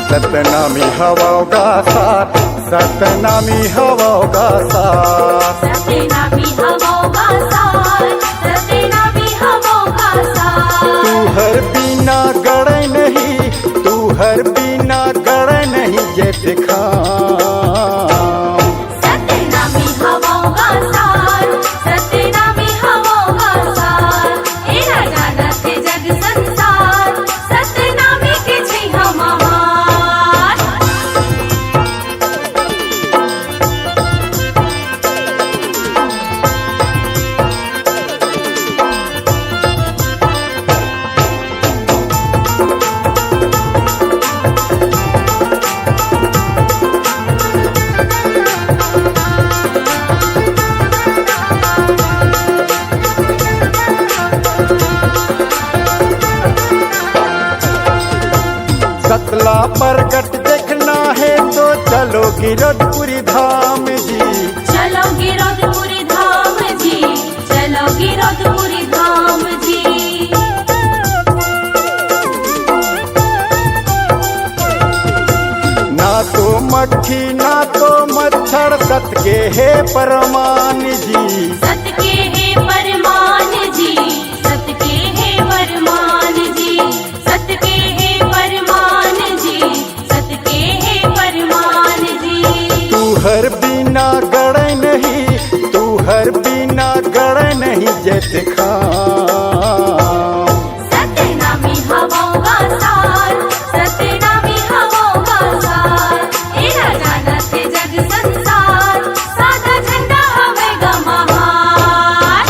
सतनामी हवाओगा साथ, सतनामी हवाओगा साथ, सतनामी हवाओगा साथ, सतनामी हवाओगा साथ। तू हर बिना गड़े नहीं, तू हर बिना गड़े नहीं जे दिखा। सतनामी हवाओगा साथ, सतनामी हवाओगा साथ। ए राजा थे जग संसार, सतनामी के छै हम महान। सतला प्रगट देखना है तो चलो गिरधपुरी धाम जी, चलो गिरधपुरी धाम जी, चलो गिरधपुरी धाम जी। ना तो मक्खी ना तो मच्छर सत के है परमान जी, सत के है परमान जी, सत के है परमान जी, सत के है परमान जी, सत के है परमान जी। तू हर बिना गड़े नहीं, तू हर बिना गड़े नहीं जे दिखा। सतनामी हवाओगा साथ, सतनामी हवाओगा साथ। ए राजा थे जग संसार, सादा झंडा हवेगा महान।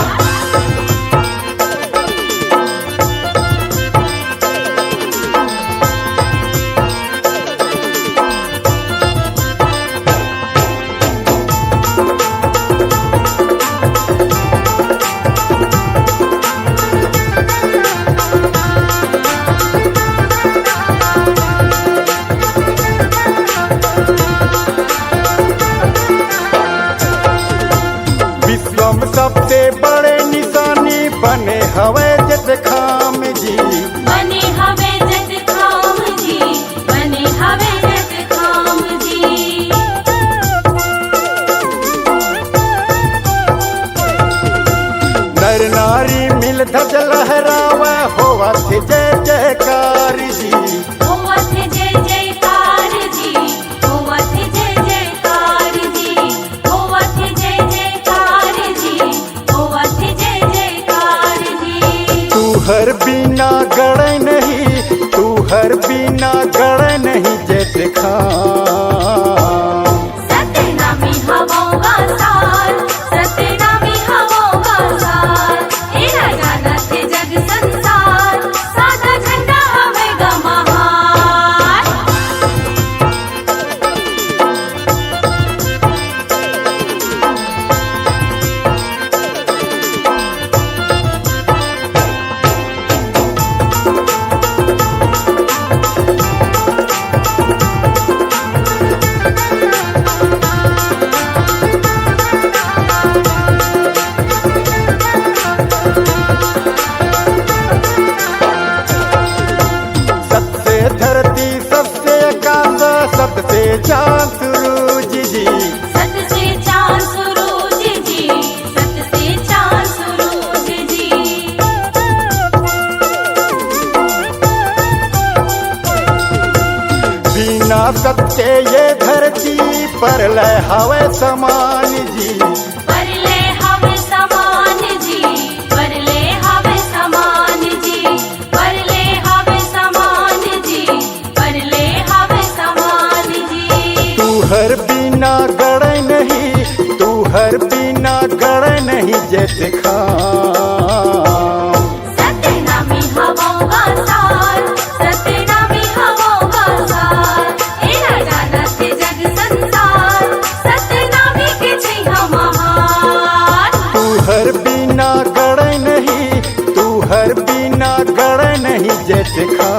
विश्व में सबसे बड़े निशानी बने हवे जत खाम जी, बने हवे जग खाम जी, बने हवे जग खाम जी। नर नारी मिल ध्वज लहरावे होवा थे जय जयकार जी, होवा थे जय जयकार जी, होवा थे जय जयकार जी, होवा थे जय जयकार जी, होवा थे जय जयकार जी। तू हर बिना गड़े नहीं, तू हर बिना गड़े नहीं जे दिखा। सतनामी हवाओगा साथ, सतनामी हवाओगा साथ। ए राजा थे जग संसार, सादा झंडा हवेगा महान। सबसे धरती सबसे आकाश सबसे चांद सूरज जी, सत से चांद सूरज जी, सत से चांद सूरज जी। बिना सत्य ये धरती पर लय हवे समान जी, परले हवे समान जी, परले हवे समान जी, परले हवे समान जी, परले हवे समान जी। तू हर बिना गड़े नहीं, तू हर बिना गड़े नहीं जे दिखा। सतनामी हवाओगा साथ, सतनामी हवाओगा साथ। ए राजा थे जग संसार, सतनामी के छै हम महान। तू हर बिना गड़े नहीं, तू हर बिना गड़े नहीं जे दिखा।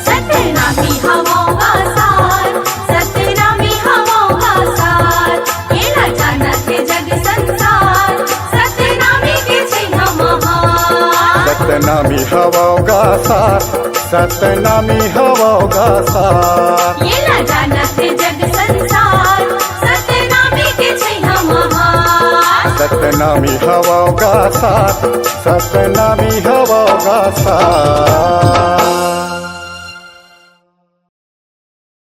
सतनामी हवाओगा साथ, सतनामी हवाओगा साथ। ए राजा थे जग संसार, सतनामी के छै हम महान। सतनामी हवोगा सार, सतनामी हवोगा सार। ये ना जानत जग संसार, सतनामी के छै हम हार। सतनामी हवोगा सार, सतनामी हवोगा सार।